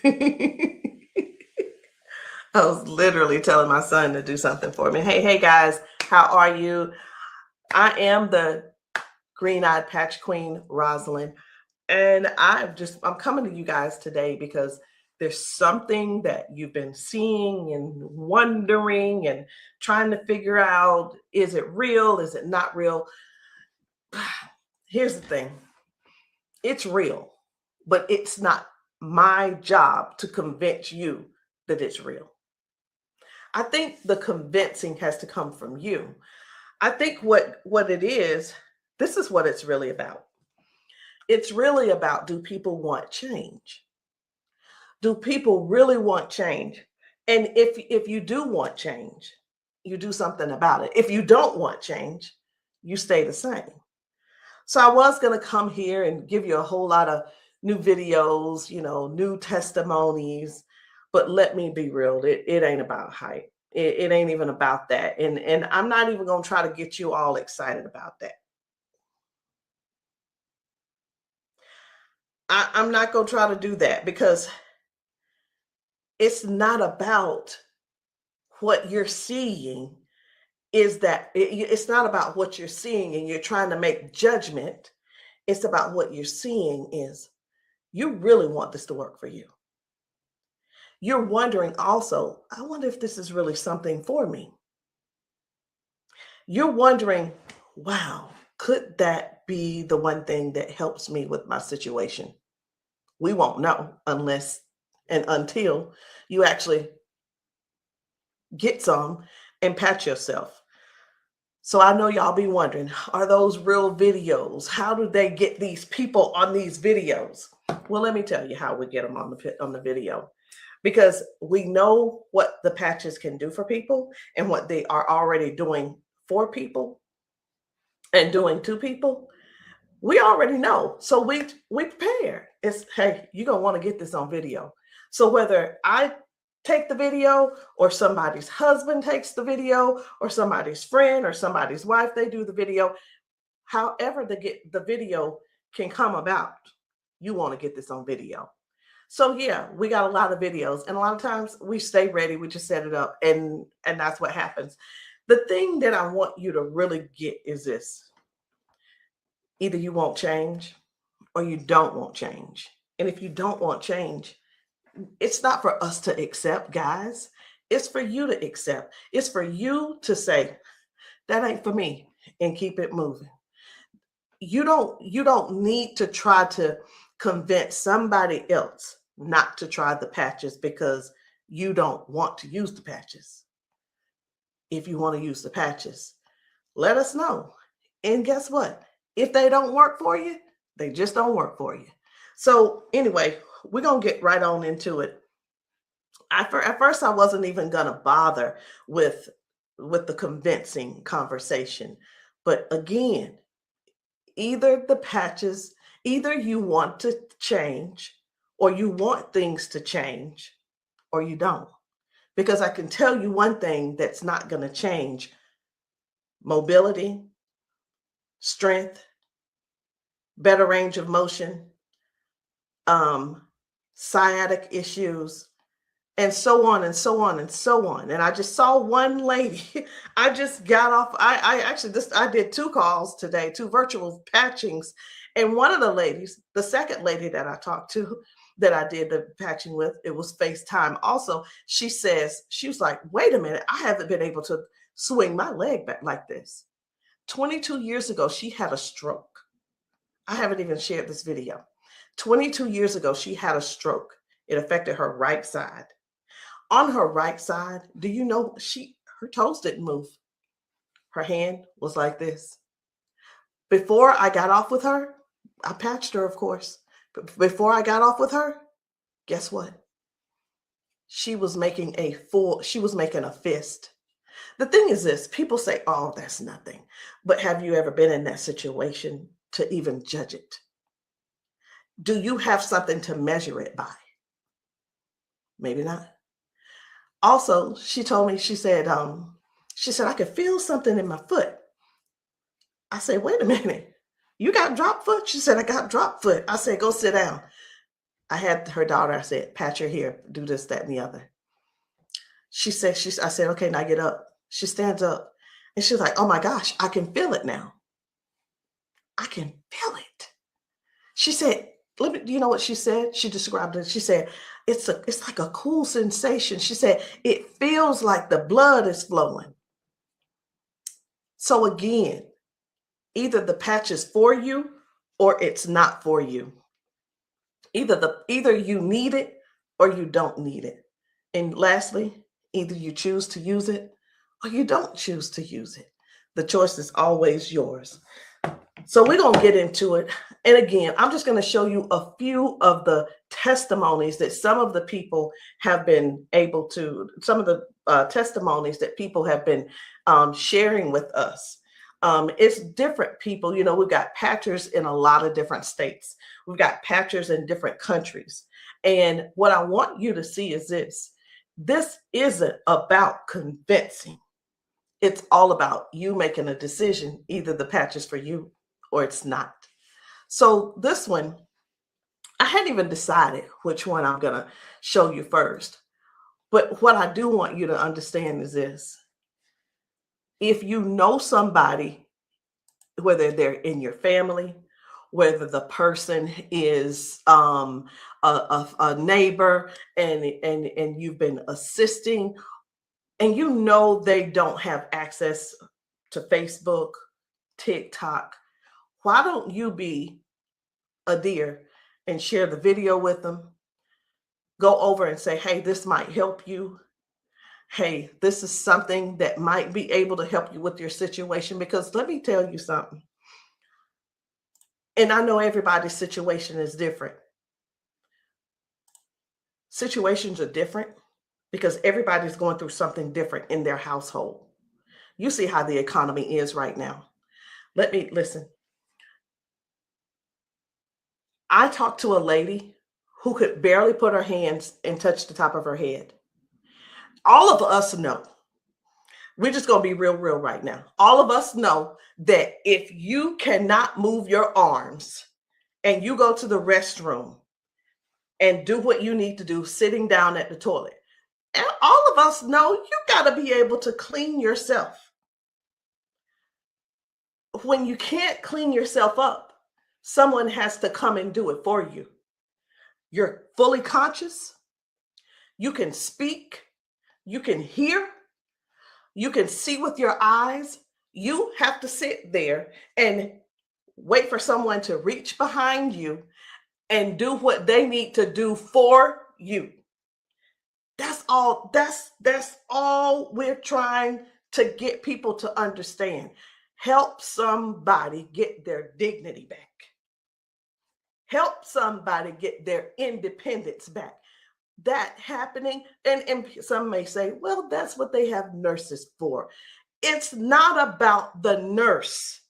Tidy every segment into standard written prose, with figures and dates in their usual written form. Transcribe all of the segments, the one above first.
I was literally telling my son to do something for me. Hey guys, how are you? I am the green-eyed patch queen, Rosalind, and I'm coming to you guys today because there's something that you've been seeing and wondering and trying to figure out, is it real? Is it not real? Here's the thing. It's real, but it's not my job to convince you that it's real. I think the convincing has to come from you. I think what it is, this is what it's really about. It's really about, do people want change? Do people really want change? And if you do want change, you do something about it. If you don't want change, you stay the same. So I was going to come here and give you a whole lot of new videos, new testimonies, but let me be real, it ain't about hype. It ain't even about that. And I'm not even going to try to get you all excited about that. I'm not going to try to do that because it's not about what you're seeing. It's not about what you're seeing and you're trying to make judgment. It's about what you're seeing is you really want this to work for you. You're wondering also, I wonder if this is really something for me. You're wondering, wow, could that be the one thing that helps me with my situation? We won't know unless and until you actually get some and patch yourself. So I know y'all be wondering, are those real videos? How do they get these people on these videos? Well, let me tell you how we get them on the video. Because we know what the patches can do for people and what they are already doing for people and doing to people. We already know. So we prepare. It's, hey, you're going to want to get this on video. So whether I take the video or somebody's husband takes the video or somebody's friend or somebody's wife, they do the video, however the video can come about, you want to get this on video. So yeah, we got a lot of videos, and a lot of times we stay ready. We just set it up, and that's what happens. The thing that I want you to really get is this: either you won't change, or you don't want change. And if you don't want change, it's not for us to accept, guys. It's for you to accept. It's for you to say, that ain't for me, and keep it moving. You don't need to try to convince somebody else not to try the patches because you don't want to use the patches. If you want to use the patches, let us know. And guess what? If they don't work for you, they just don't work for you. So anyway, we're going to get right on into it. At first, I wasn't even going to bother with the convincing conversation. But again, either the patches, either you want to change or you want things to change or you don't. Because I can tell you one thing that's not going to change: mobility, strength, better range of motion, sciatic issues, and so on and so on and so on. And I just saw one lady. I just got off. I did 2 calls today, 2 virtual patchings. And one of the ladies, the second lady that I talked to, that I did the patching with, it was FaceTime also. She was like, wait a minute, I haven't been able to swing my leg back like this. 22 years ago, she had a stroke. I haven't even shared this video. 22 years ago, she had a stroke. It affected her right side. On her right side, do you know her toes didn't move? Her hand was like this. Before I got off with her, I patched her, of course. But before I got off with her, guess what? She was making a fist. The thing is this: people say, oh, that's nothing. But have you ever been in that situation to even judge it? Do you have something to measure it by? Maybe not. Also, she told me, she said, I could feel something in my foot. I said, wait a minute, you got drop foot? She said, I got drop foot. I said, go sit down. I had her daughter, I said, pat your hair, do this, that, and the other. I said, okay, now get up. She stands up and she's like, oh my gosh, I can feel it now. I can feel it. She said, let me, you know what she said? She described it. She said, it's like a cool sensation. She said, it feels like the blood is flowing. So again, either the patch is for you or it's not for you. Either you need it or you don't need it. And lastly, either you choose to use it or you don't choose to use it. The choice is always yours. So we're going to get into it. And again, I'm just going to show you a few of the testimonies that some of the people have been able to, some of the testimonies that people have been sharing with us. It's different people. You know, we've got patchers in a lot of different states. We've got patchers in different countries. And what I want you to see is this. This isn't about convincing. It's all about you making a decision. Either the patch is for you or it's not. So this one, I hadn't even decided which one I'm going to show you first. But what I do want you to understand is this. If you know somebody, whether they're in your family, whether the person is a neighbor and you've been assisting, and you know they don't have access to Facebook, TikTok, why don't you be a dear and share the video with them? Go over and say, hey, this might help you. Hey, this is something that might be able to help you with your situation. Because let me tell you something. And I know everybody's situation is different. Situations are different because everybody's going through something different in their household. You see how the economy is right now. Listen. I talked to a lady who could barely put her hands and touch the top of her head. All of us know, we're just going to be real right now. All of us know that if you cannot move your arms and you go to the restroom and do what you need to do sitting down at the toilet, and all of us know you got to be able to clean yourself. When you can't clean yourself up, someone has to come and do it for you. You're fully conscious. You can speak. You can hear. You can see with your eyes. You have to sit there and wait for someone to reach behind you and do what they need to do for you. That's all. That's all we're trying to get people to understand. Help somebody get their dignity back. Help somebody get their independence back. That happening, and some may say, well, that's what they have nurses for. It's not about the nurse.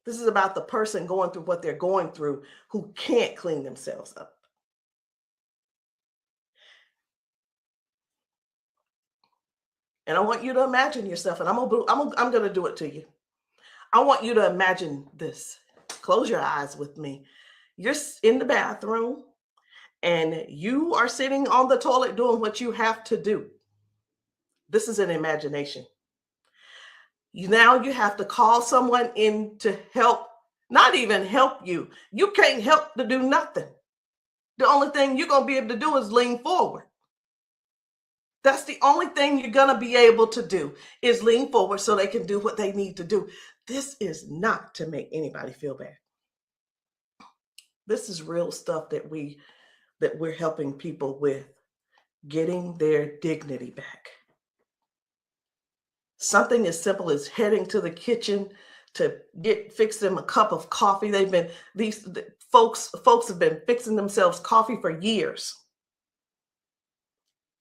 This is about the person going through what they're going through who can't clean themselves up. And I want you to imagine yourself, and I'm going to do it to you. I want you to imagine this. Close your eyes with me. You're in the bathroom and you are sitting on the toilet doing what you have to do. This is an imagination. Now you have to call someone in to help, not even help you. You can't help to do nothing. The only thing you're going to be able to do is lean forward. That's the only thing you're going to be able to do is lean forward so they can do what they need to do. This is not to make anybody feel bad. This is real stuff that we're helping people with, getting their dignity back. Something as simple as heading to the kitchen to fix them a cup of coffee. These folks have been fixing themselves coffee for years.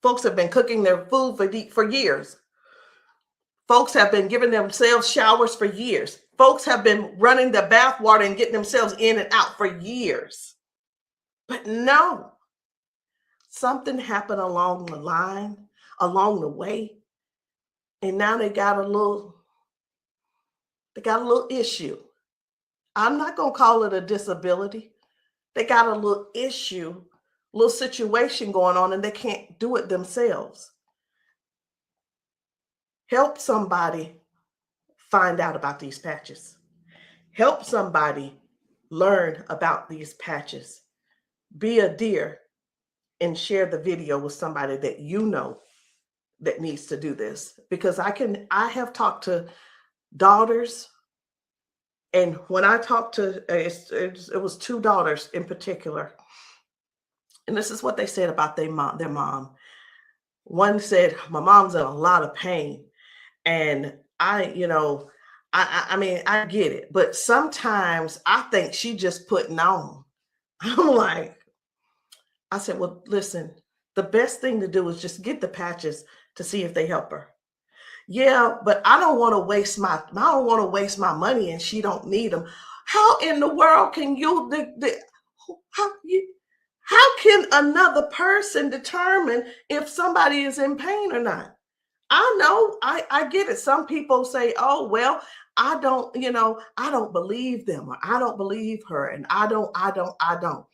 Folks have been cooking their food for years. Folks have been giving themselves showers for years. Folks have been running the bath water and getting themselves in and out for years. But no, something happened along the line, along the way, and now they got a little issue. I'm not going to call it a disability They got a little issue, little situation going on, and they can't do it themselves. Help somebody find out about these patches. Help somebody learn about these patches. Be a dear and share the video with somebody that you know that needs to do this. Because I have talked to daughters, and when I talked to, it was two daughters in particular, and this is what they said about their mom. One said, my mom's in a lot of pain. And I mean, I get it, but sometimes I think she just putting on. I'm like, I said, well, listen, the best thing to do is just get the patches to see if they help her. Yeah, but I don't want to waste my money and she don't need them. How in the world can how can another person determine if somebody is in pain or not? I know, I get it. Some people say, oh, well, I don't believe them, or I don't believe her, and I don't.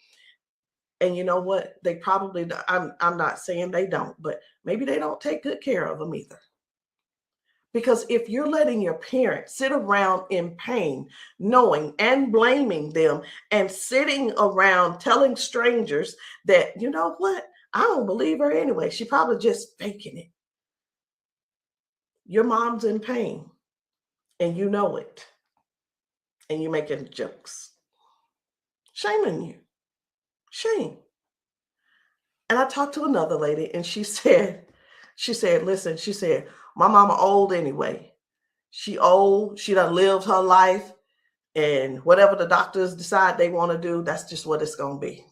And you know what? They probably, I'm not saying they don't, but maybe they don't take good care of them either. Because if you're letting your parents sit around in pain, knowing and blaming them, and sitting around telling strangers that, you know what, I don't believe her anyway, she probably just faking it. Your mom's in pain and you know it, and you're making jokes. Shame on you. Shame. And I talked to another lady and she said, listen, she said, my mama old anyway. She old, she done lived her life, and whatever the doctors decide they want to do, that's just what it's going to be.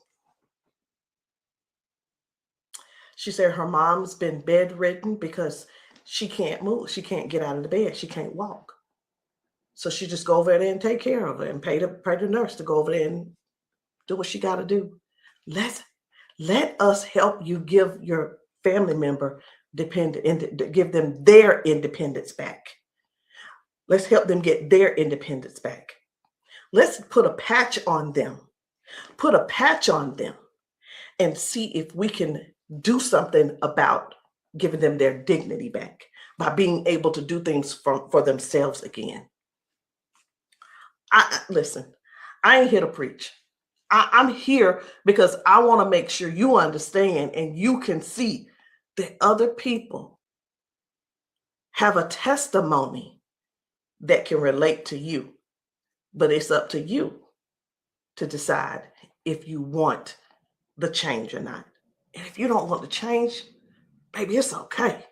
She said her mom's been bedridden because she can't move. She can't get out of the bed. She can't walk. So she just go over there and take care of her and pay the nurse to go over there and do what she got to do. Let us help you give your family member give them their independence back. Let's help them get their independence back. Let's put a patch on them. Put a patch on them and see if we can do something about giving them their dignity back by being able to do things for themselves again. Listen, I ain't here to preach. I'm here because I want to make sure you understand and you can see that other people have a testimony that can relate to you. But it's up to you to decide if you want the change or not. And if you don't want the change, baby, it's okay.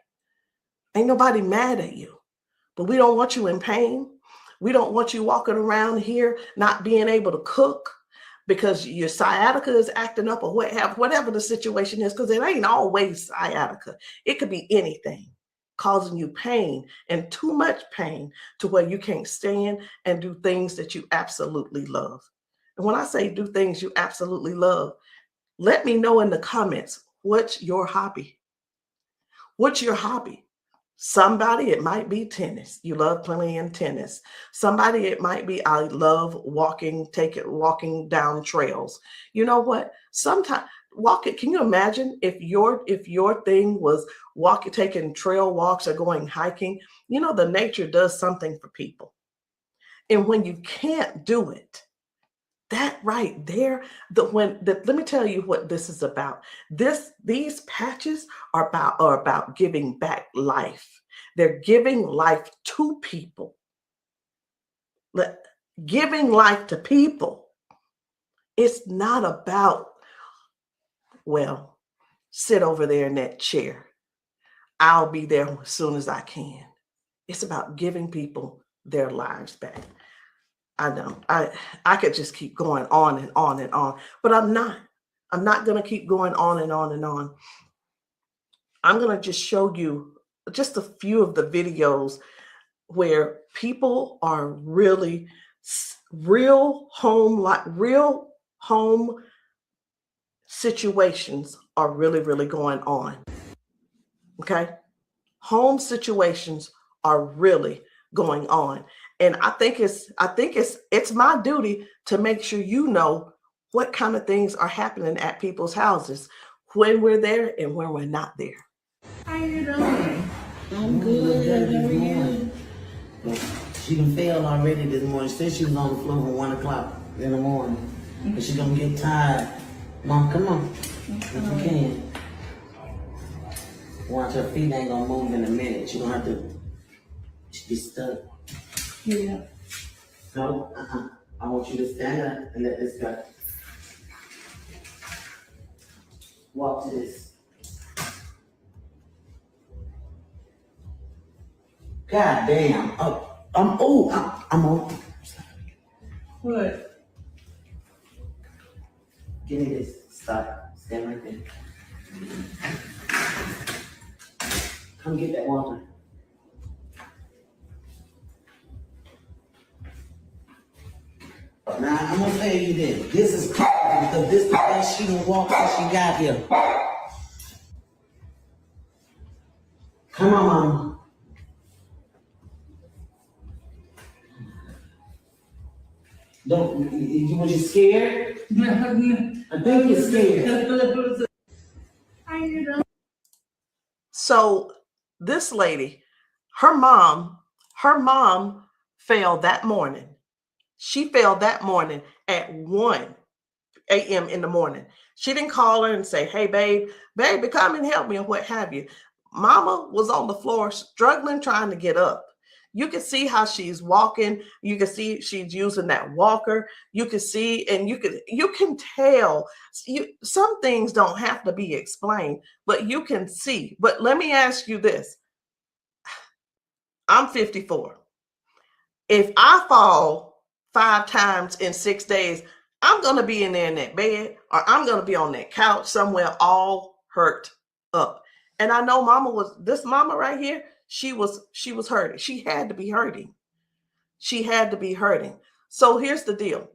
Ain't nobody mad at you. But we don't want you in pain. We don't want you walking around here not being able to cook because your sciatica is acting up, or whatever the situation is, because it ain't always sciatica. It could be anything causing you pain, and too much pain to where you can't stand and do things that you absolutely love. And when I say do things you absolutely love, let me know in the comments, what's your hobby? What's your hobby? Somebody, it might be tennis. You love playing tennis. Somebody, it might be, I love walking down trails. You know what? Sometimes walking, can you imagine if your thing was taking trail walks or going hiking? You know, the nature does something for people. And when you can't do it, that right there, let me tell you what this is about. These patches are about giving back life. They're giving life to people. Giving life to people. It's not about, well, sit over there in that chair. I'll be there as soon as I can. It's about giving people their lives back. I know I could just keep going on and on and on, but I'm not going to keep going on and on and on. I'm going to just show you just a few of the videos where people are really real home situations are really going on. Okay. Home situations are really going on. And I think it's my duty to make sure you know what kind of things are happening at people's houses when we're there and when we're not there. How you doing? I'm good. How are you? She done failed already this morning. She said she was on the floor from 1 o'clock in the morning. But she gonna get tired. Mom, come on. If you can. Watch, her feet ain't gonna move in a minute. She gonna have to be stuck. Yeah. No, I want you to stand up and let this go. Walk to this. God damn. I'm on. What? Give me this. Stop. Stand right there. Come get that water. Now, I'm gonna tell you this. This is crazy because this is the best she done walked since she got here. Come on, Mama. Don't, was you scared? I think you're scared. How you doing? So this lady, her mom fell that morning. She fell that morning at 1 a.m. in the morning. She didn't call her and say, hey, baby, come and help me, or what have you. Mama was on the floor struggling, trying to get up. You can see how she's walking. You can see she's using that walker. You can see, and you can tell. Some things don't have to be explained, but you can see. But let me ask you this. I'm 54. If I fall 5 times in 6 days, I'm going to be in there in that bed, or I'm going to be on that couch somewhere all hurt up. And I know this mama right here, she was hurting. She had to be hurting. She had to be hurting. So here's the deal.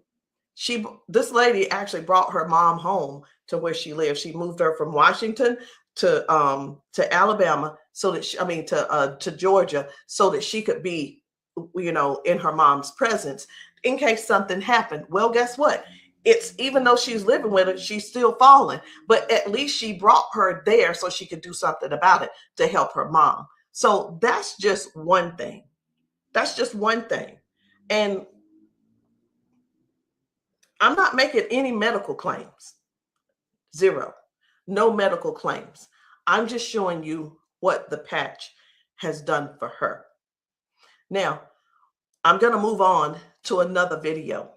This lady actually brought her mom home to where she lived. She moved her from Washington to Alabama to Georgia, so that she could be, in her mom's presence in case something happened. Well, guess what? It's, even though she's living with her, she's still falling, but at least she brought her there so she could do something about it to help her mom. So that's just one thing. That's just one thing. And I'm not making any medical claims. Zero. No medical claims. I'm just showing you what the patch has done for her. Now, I'm going to move on to another video.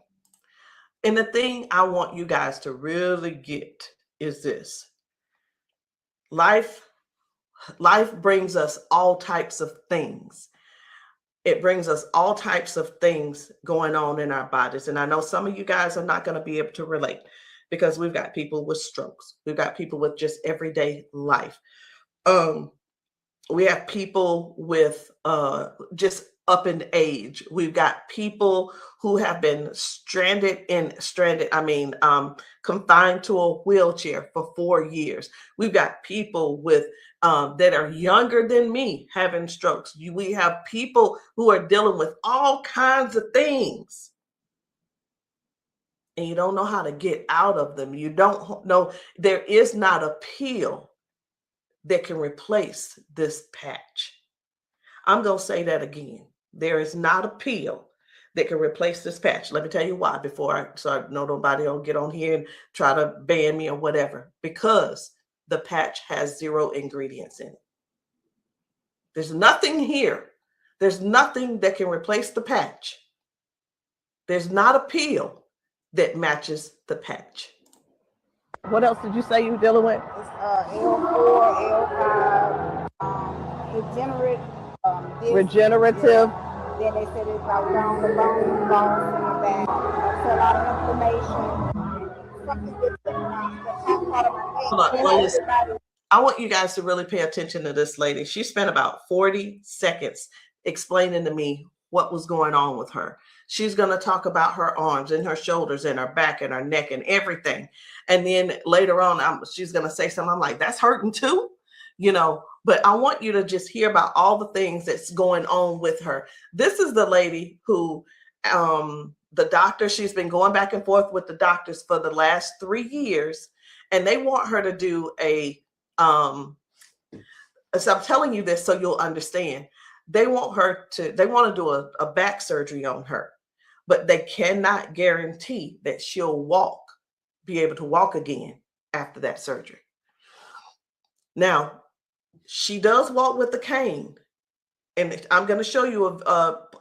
And the thing I want you guys to really get is this. Life brings us all types of things. It brings us all types of things going on in our bodies. And I know some of you guys are not going to be able to relate, because we've got people with strokes. We've got people with just everyday life. We have people with just up in age. We've got people who have been confined to a wheelchair for 4 years. We've got people with that are younger than me having strokes. We have people who are dealing with all kinds of things, and you don't know how to get out of them. You don't know. There is not a pill that can replace this patch. I'm going to say that again. There is not a pill that can replace this patch. Let me tell you why, so I know nobody will get on here and try to ban me or whatever. Because the patch has 0 ingredients in it. There's nothing here. There's nothing that can replace the patch. There's not a pill that matches the patch. What else did you say you were dealing with? It's L4, L5, regenerative. Then they said it's about down the bones in the back. That's a lot of inflammation. Something that's I want you guys to really pay attention to this lady. She spent about 40 seconds explaining to me what was going on with her. She's going to talk about her arms and her shoulders and her back and her neck and everything. And then later on, she's going to say something. I'm like, that's hurting too, but I want you to just hear about all the things that's going on with her. This is the lady who the doctor, she's been going back and forth with the doctors for the last 3 years, and they want her to do a so I'm telling you this so you'll understand. They want to do a back surgery on her, but they cannot guarantee that she'll be able to walk again after that surgery. Now, she does walk with the cane, and I'm going to show you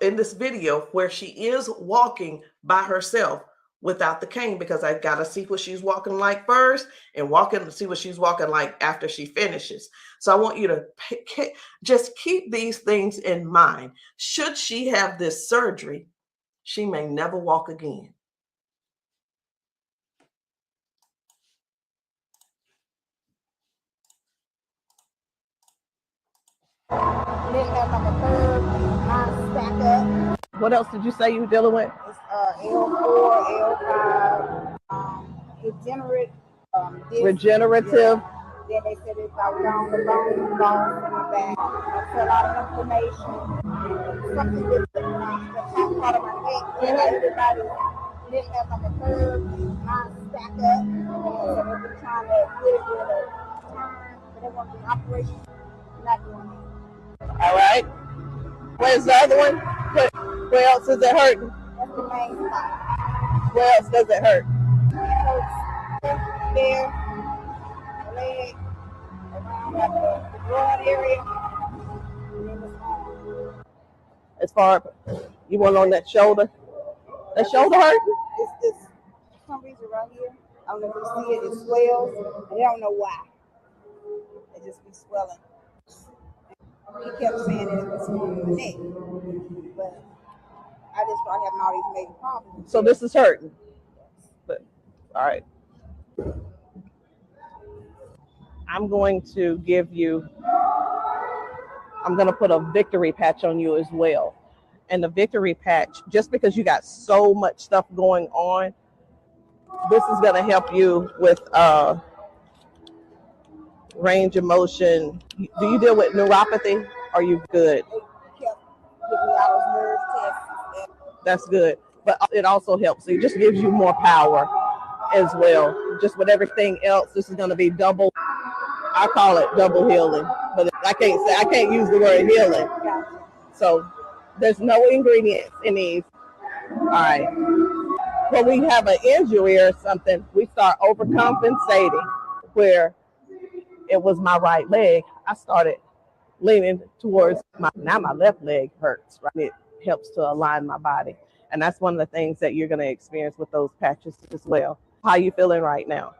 in this video where she is walking by herself without the cane, because I got to see what she's walking like first and see what she's walking like after she finishes. So I want you to just keep these things in mind. Should she have this surgery, she may never walk again. Then have like a curve, mine stack up. What else did you say you were dealing with? It's L4, L5, Regenerative. Yeah. Then they said it's like down the bones in the back. That's a lot of inflammation. Something with the top part of my neck. And everybody didn't have like a curve, mine stack up. So they've been trying to get it with a turn, but they want the operation. Not doing it. All right. Where's the other one? Where else is it hurting? That's the main spot. Where else does it hurt? It hurts there, leg, around like the broad area, and then the arm. As far you want on that shoulder? That shoulder hurt? It's this, for some reason right here, I don't know if you see it, it swells, and I don't know why. It just be swelling. He kept saying that it was from the neck, but I just started having all these major problems. So this is hurting. But, all right. I'm going to put a victory patch on you as well. And the victory patch, just because you got so much stuff going on, this is going to help you with range of motion. Do you deal with neuropathy? Are you good? They kept giving me all those nerve tests. That's good. But it also helps. It just gives you more power as well. Just with everything else, this is going to be double. I call it double healing, but I can't use the word healing. So there's no ingredients in these. All right. When we have an injury or something, we start overcompensating. Where it was my right leg, I started leaning towards my left leg hurts, right? It helps to align my body. And that's one of the things that you're going to experience with those patches as well. How you feeling right now?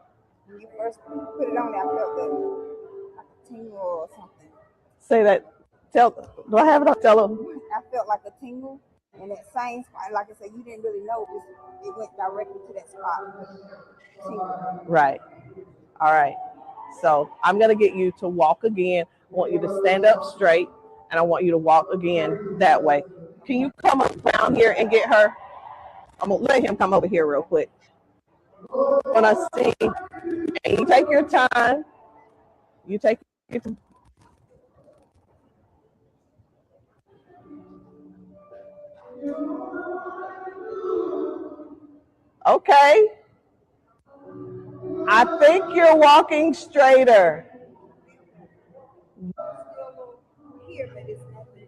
When you first put it on there, I felt like a tingle or something. Say that. Do I have it up? Tell them. I felt like a tingle, and that same spot, like I said, you didn't really know it went directly to that spot. Tingle. Right. All right. So I'm going to get you to walk again. I want you to stand up straight, and I want you to walk again that way. Can you come up down here and get her? I'm going to let him come over here real quick. When I sing, and you take your time. You take your time. Okay. I think you're walking straighter. Here, but it's nothing.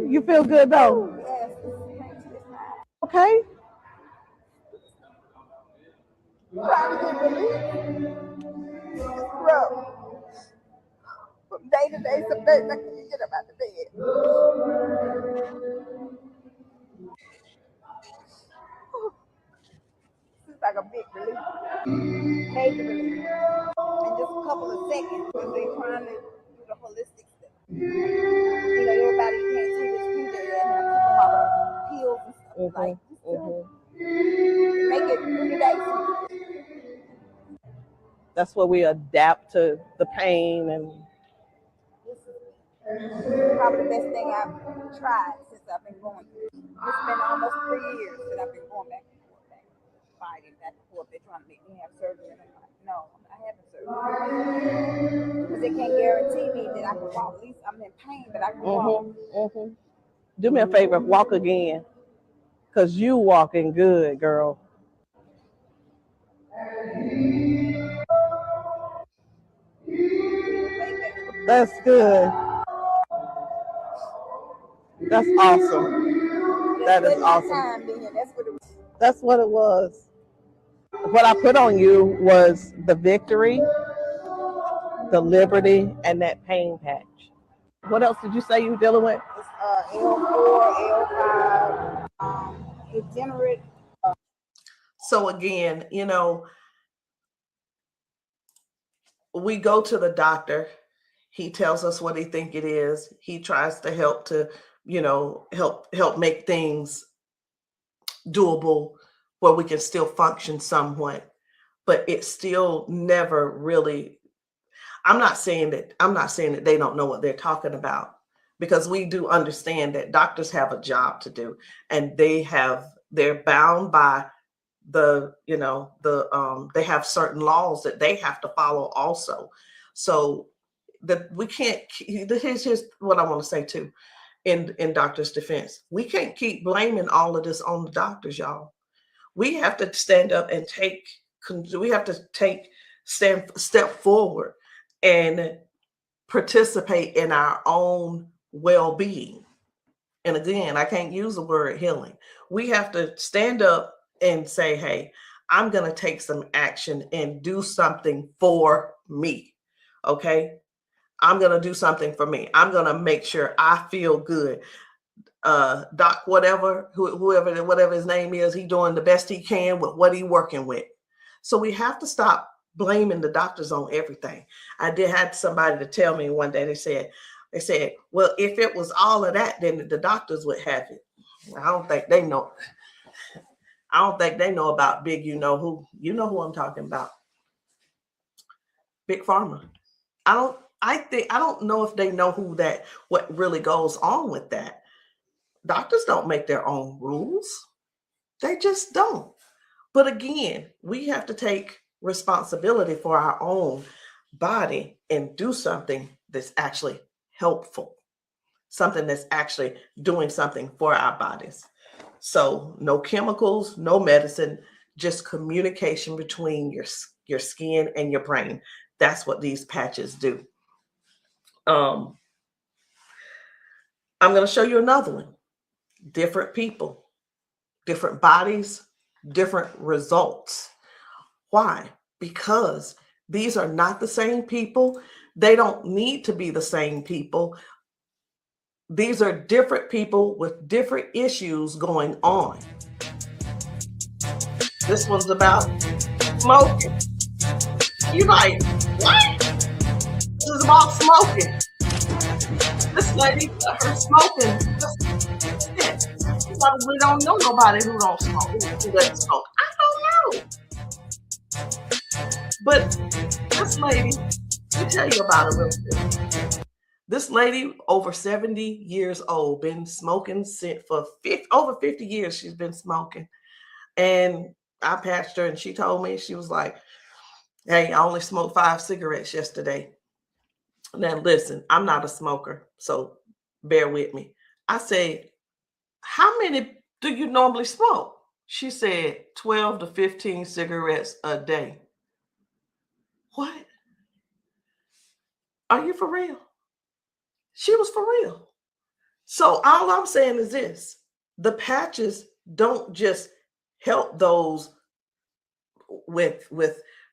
You feel good though? Yes. Okay. Trying to get relief. It's rough. From day to day, some days I can't get up out of bed. It's like a big relief. Major relief. In just a couple of seconds, because they're trying to do the holistic stuff. You know, everybody can't see this future yet, and I keep them all pills and stuff like make it 3 days. That's where we adapt to the pain, and This is probably the best thing I've tried since I've been going through. It's been almost 3 years that I've been going back and forth, fighting back and forth. They're trying to make me have surgery, and I'm like, no, I'm not having surgery. Because they can't guarantee me that I can walk. At least I'm in pain, but I can walk. Do me a favor, walk again, because you walking good, girl. That's good. That's awesome. That is awesome. That's what it was. What I put on you was the victory, the liberty, and that pain patch. What else did you say you were dealing with? It's L4, L5, degenerate. So again, we go to the doctor. He tells us what he think it is. He tries to help help make things doable where we can still function somewhat, but it's still never really. I'm not saying that they don't know what they're talking about, because we do understand that doctors have a job to do, and they're bound by they have certain laws that they have to follow also. So that we can't. Here's what I want to say too, in doctors' defense, we can't keep blaming all of this on the doctors, y'all. We have to stand up and step forward and participate in our own well-being. And again, I can't use the word healing. We have to stand up and say, hey, I'm going to take some action and do something for me. Okay. I'm going to do something for me. I'm going to make sure I feel good. Doc, whatever his name is, he's doing the best he can with what he's working with. So we have to stop blaming the doctors on everything. I had somebody to tell me one day, they said, well, if it was all of that, then the doctors would have it. I don't think they know about big, who I'm talking about. Big Pharma. I don't know if they know what really goes on with that. Doctors don't make their own rules. They just don't. But again, we have to take responsibility for our own body and do something that's actually helpful, something that's actually doing something for our bodies. So no chemicals, no medicine, just communication between your skin and your brain. That's what these patches do. I'm going to show you another one. Different people, different bodies, different results. Why? Because these are not the same people. They don't need to be the same people. These are different people with different issues going on. This one's about smoking. You're like, what? This is about smoking. This lady, her smoking. You probably don't know nobody who don't smoke, who doesn't smoke. I don't know. But this lady, let me tell you about her real quick. This lady, over 70 years old, been smoking for over 50 years. She's been smoking. And I patched her, and she told me, she was like, hey, I only smoked 5 cigarettes yesterday. Now, listen, I'm not a smoker, so bear with me. I said, how many do you normally smoke? She said 12 to 15 cigarettes a day. What? Are you for real? She was for real. So all I'm saying is this: the patches don't just help those with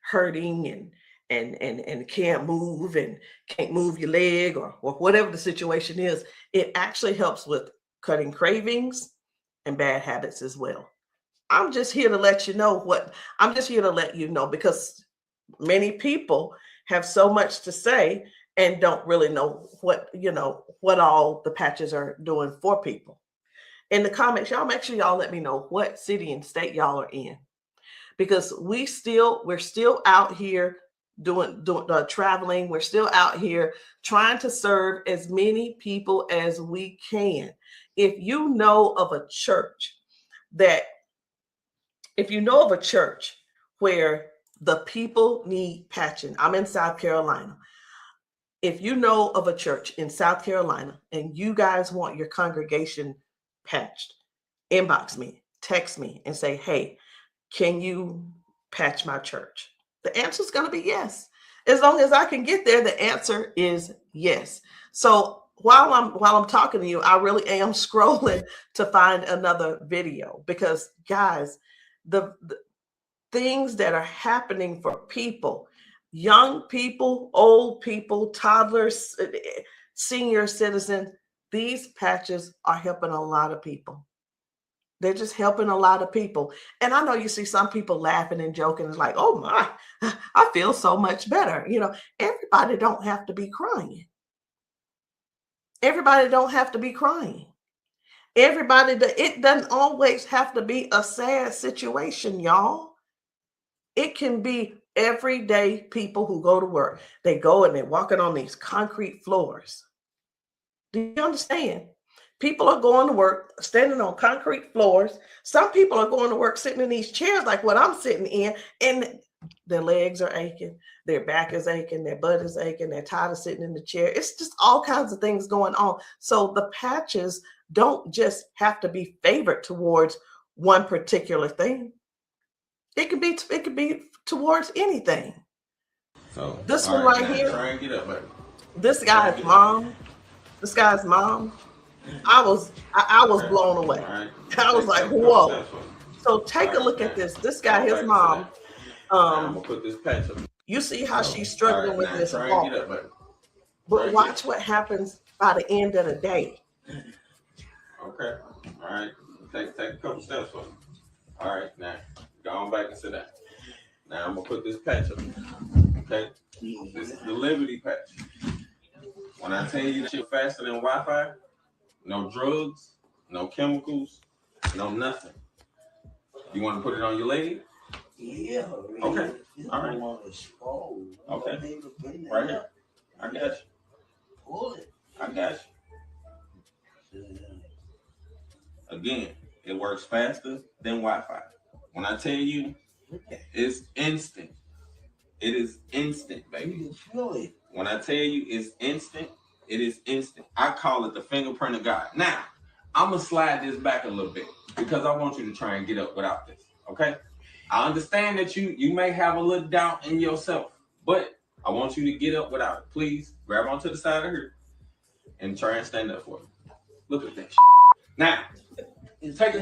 hurting and can't move and can't move your leg or whatever the situation is. It actually helps with cutting cravings and bad habits as well. I'm just here to let you know because many people have so much to say and don't really know what all the patches are doing for people. In the comments, y'all make sure y'all let me know what city and state y'all are in, because we're still out here doing traveling. We're still out here trying to serve as many people as we can. If you know of a church where the people need patching, I'm in South Carolina. if you know of a church in South Carolina and you guys want your congregation patched, inbox me, text me, and say, hey, can you patch my church? The answer is going to be yes. As long as I can get there, the answer is yes. So while I'm talking to you, I really am scrolling to find another video, because guys, the things that are happening for people, young people, old people, toddlers, senior citizens, these patches are helping a lot of people. They're just helping a lot of people. And I know you see some people laughing and joking. It's like, oh my, I feel so much better. You know, everybody don't have to be crying. Everybody don't have to be crying. It doesn't always have to be a sad situation, y'all. It can be everyday people who go to work. They go and they're walking on these concrete floors. Do you understand? People are going to work standing on concrete floors. Some people are going to work sitting in these chairs like what I'm sitting in, and their legs are aching, their back is aching, their butt is aching, they're tired of sitting in the chair. It's just all kinds of things going on. So the patches don't just have to be favored towards one particular thing. It could be towards anything. So this one right here, try and get up, baby. This guy's mom, I was blown away. Right. I was like, whoa. So take a look at this. This guy, his mom, I'm gonna put this patch up. you see how she's struggling with this Try and walk. get up, baby. But watch what happens by the end of the day. Okay. All right. Take a couple steps for me. All right. Now go on back and sit down. Now I'm gonna put this patch up. Okay. This is the Liberty patch. When I tell you that you're faster than Wi-Fi, no drugs, no chemicals, no nothing. You want to put it on your leg? Yeah. Okay. All right. Okay. Right here. I got you. Pull it. I got you. Again, it works faster than Wi-Fi. When I tell you, it's instant. It is instant, baby. You can feel it. When I tell you it's instant, it is instant. I call it the fingerprint of God. Now, I'm going to slide this back a little bit because I want you to try and get up without this, okay? I understand that you may have a little doubt in yourself, but I want you to get up without it. Please grab onto the side of her and try and stand up for me. Look at that shit. Now, take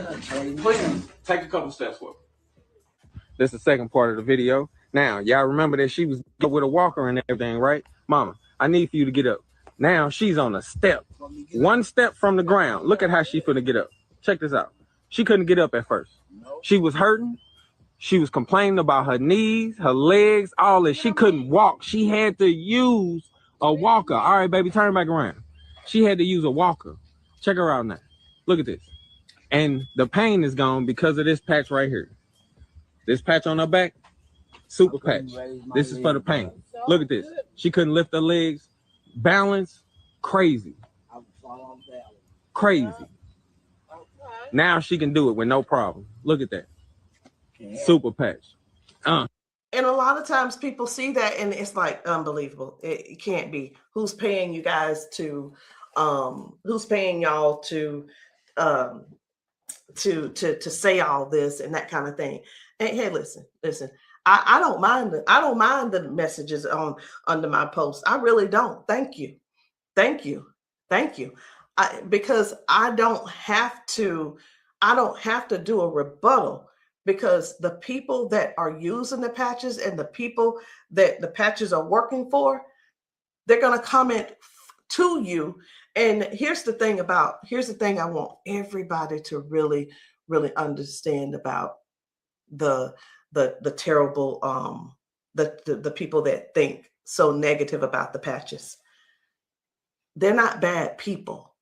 a couple steps forward. This is the second part of the video. Now, y'all remember that she was with a walker and everything, right? Mama, I need for you to get up. Now she's on a step. One step from the ground. Look at how she finna get up. Check this out. She couldn't get up at first. She was hurting. She was complaining about her knees, her legs, all this. She couldn't walk. She had to use a walker. All right, baby, turn back around. She had to use a walker. Check her out now. Look at this. And the pain is gone because of this patch right here. This patch on her back, super patch. This is for the pain. Look at this. She couldn't lift her legs. Balance, crazy. Crazy. Now she can do it with no problem. Look at that. Super patch. And a lot of times people see that and it's like unbelievable. It can't be. Who's paying you guys to who's paying y'all to say all this and that kind of thing. And hey, listen. I don't mind the messages under my post. I really don't. Thank you. Because I don't have to do a rebuttal, because the people that are using the patches and the people that the patches are working for, they're going to comment to you. And here's the thing I want everybody to really, really understand about the terrible, the people that think so negative about the patches. They're not bad people.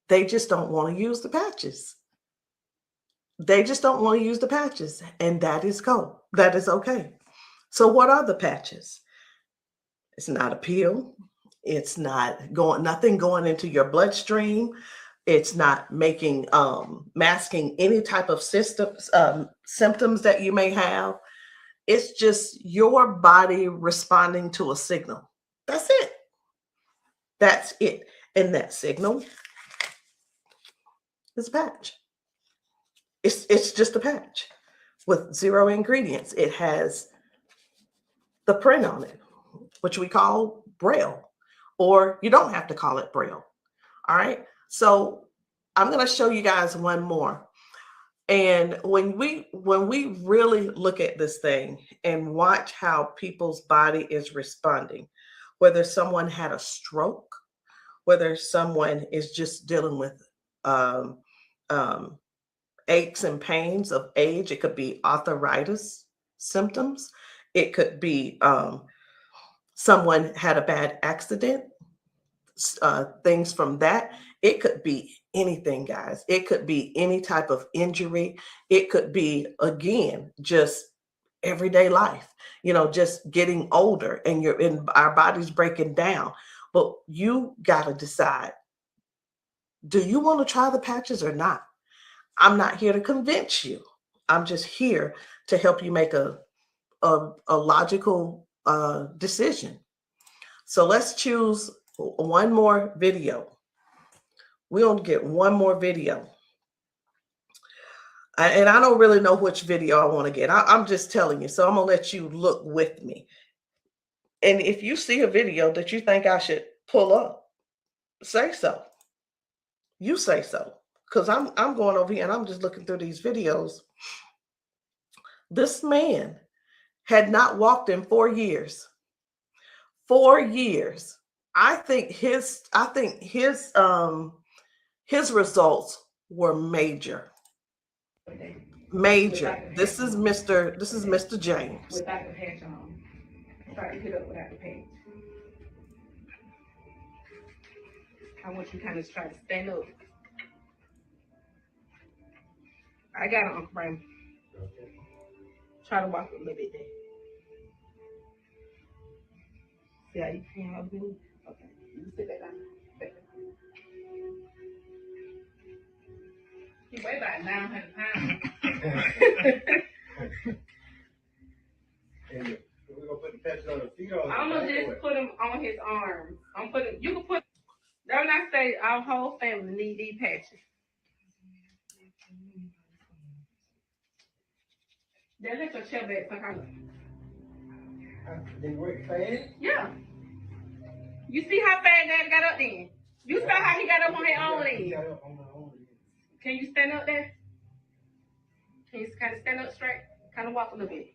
They just don't want to use the patches. And that is cool. That is okay. So what are the patches? It's not a pill. It's not nothing going into your bloodstream. It's not masking any type of symptoms that you may have. It's just your body responding to a signal. That's it. That's it. And that signal is a patch. It's just a patch with 0 ingredients. It has the print on it, which we call Braille, or you don't have to call it Braille. All right. So I'm going to show you guys one more. And when we really look at this thing and watch how people's body is responding, whether someone had a stroke, whether someone is just dealing with aches and pains of age, it could be arthritis symptoms, it could be someone had a bad accident, things from that. It could be anything, guys. It could be any type of injury. It could be, again, just everyday life, just getting older and our body's breaking down. But you got to decide, do you want to try the patches or not? I'm not here to convince you. I'm just here to help you make a logical decision. So let's choose one more video. We're going to get one more video. And I don't really know which video I want to get. I'm just telling you. So I'm going to let you look with me. And if you see a video that you think I should pull up, say so. You say so. Because I'm going over here and I'm just looking through these videos. This man had not walked in 4 years. 4 years. I think his results were major. Major. This is Mr. James. Without the patch on. Try to get up without the patch. I want you to kind of try to stand up. I got it, Uncle Brian. Try to walk a little bit there. See how you can up here? Okay. You sit back down. Back down. He weigh about 900 pounds. We're gonna put the patches on the feet or I'm gonna just put them on his arms. You can put, don't I say our whole family need these patches. Then let your chair back for her. They work fast? Yeah. You see how fast Daddy got up then? You saw how he got up on his own leg. Can you stand up there? Can you kind of stand up straight? Kind of walk a little bit.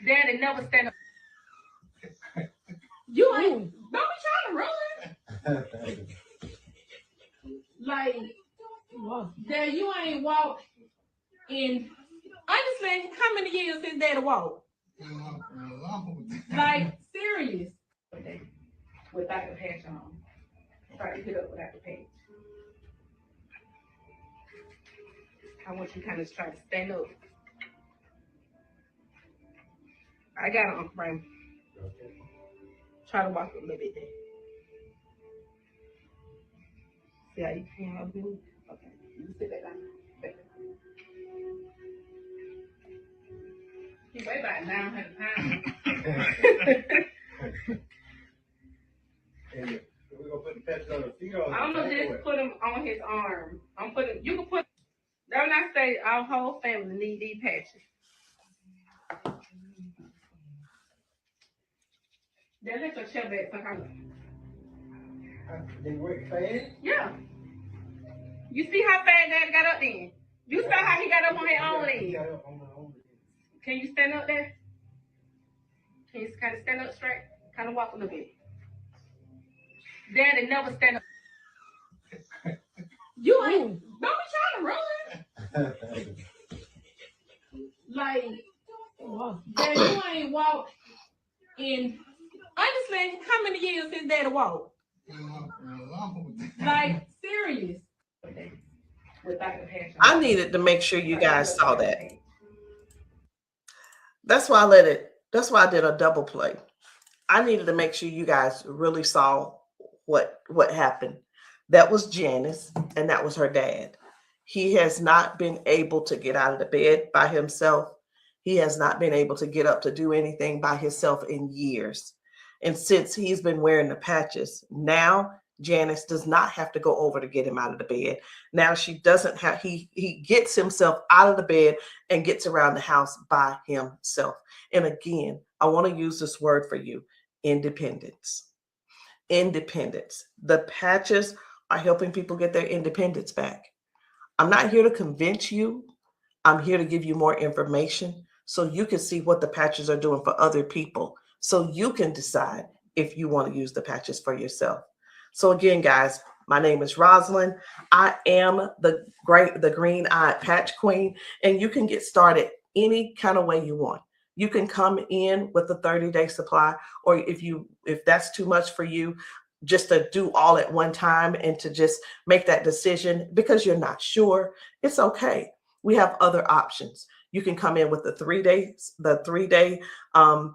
Daddy never stand up. You ain't, don't be trying to run. Like, Dad, you ain't walked in, honestly, how many years since Daddy walked? Like, serious. Without the patch on. Try to get up without the patch. I want you to kind of try to stand up. I got it, Uncle Brian. Try to walk a little bit there. See how you can up here? Okay. You sit back down. Back down. He weigh about 900 pounds. We're gonna put the patches on the feet or I'm gonna just put them on his arm. You can put, don't I say our whole family need these patches. Then let your chair back for her. They work fast? Yeah. You see how fast Daddy got up then? You saw how he got up on his own leg. Can you stand up there? Can you kind of stand up straight? Kind of walk a little bit. Daddy never stand up. You ain't, don't be trying to run. Like, Daddy, you ain't walked in, honestly, how many years since Daddy walked? Like, serious. Without the patch on. I needed to make sure you guys saw that. That's why I did a double play. I needed to make sure you guys really saw what happened. That was Janice, and that was her dad. He has not been able to get out of the bed by himself. He has not been able to get up to do anything by himself in years. And since he's been wearing the patches, now Janice does not have to go over to get him out of the bed. Now she doesn't have, he gets himself out of the bed and gets around the house by himself. And again, I want to use this word for you, independence. Independence. The patches are helping people get their independence back. I'm not here to convince you. I'm here to give you more information so you can see what the patches are doing for other people, so you can decide if you want to use the patches for yourself. So again, guys, my name is Rosalind. I am the green-eyed patch queen, and you can get started any kind of way you want. You can come in with a 30-day supply, or if that's too much for you, just to do all at one time and to just make that decision because you're not sure, it's okay. We have other options. You can come in with the 3-day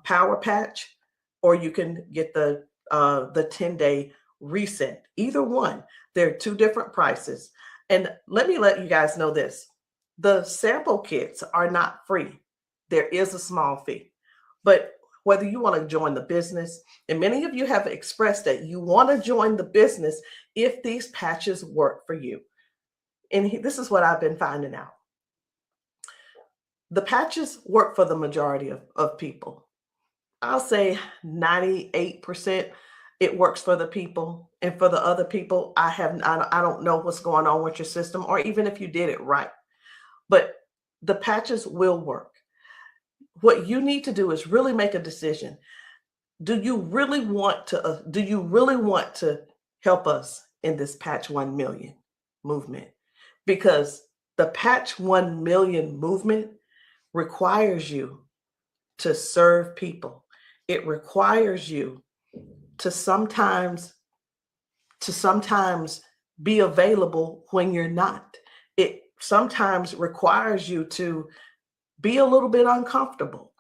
power patch, or you can get the 10-day reset. Either one. There are 2 different prices. And let me let you guys know this. The sample kits are not free. There is a small fee. But whether you want to join the business, and many of you have expressed that you want to join the business if these patches work for you. And this is what I've been finding out. The patches work for the majority of people. I'll say 98% it works for the people. And for the other people, I don't know what's going on with your system, or even if you did it right. But the patches will work. What you need to do is really make a decision. Do you really want to help us in this Patch 1 Million movement? Because the Patch 1 Million movement requires you to serve people. It requires you to sometimes be available when you're not. It sometimes requires you to be a little bit uncomfortable.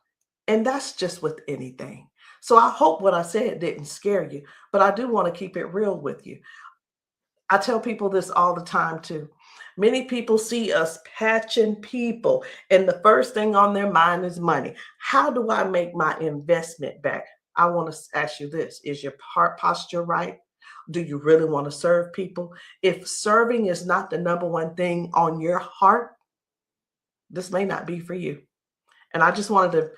And that's just with anything. So I hope what I said didn't scare you, but I do want to keep it real with you. I tell people this all the time too. Many people see us patching people, and the first thing on their mind is money. How do I make my investment back? I want to ask you this. Is your heart posture right? Do you really want to serve people? If serving is not the number one thing on your heart, this may not be for you. And I just wanted to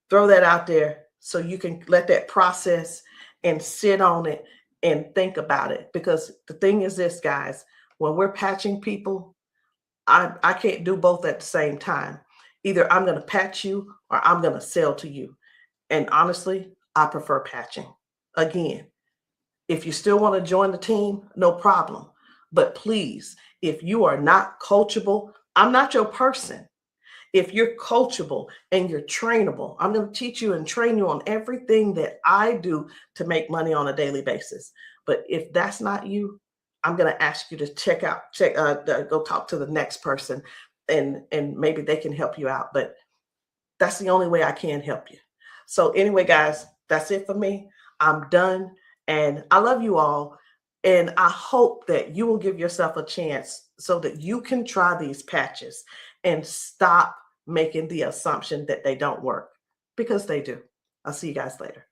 throw that out there so you can let that process and sit on it and think about it. Because the thing is this, guys, when we're patching people, I can't do both at the same time. Either I'm going to patch you or I'm going to sell to you. And honestly, I prefer patching. Again, if you still want to join the team, no problem. But please, if you are not coachable, I'm not your person. If you're coachable and you're trainable, I'm going to teach you and train you on everything that I do to make money on a daily basis. But if that's not you, I'm going to ask you to go talk to the next person, and maybe they can help you out. But that's the only way I can help you. So anyway, guys, that's it for me. I'm done. And I love you all. And I hope that you will give yourself a chance so that you can try these patches and stop making the assumption that they don't work, because they do. I'll see you guys later.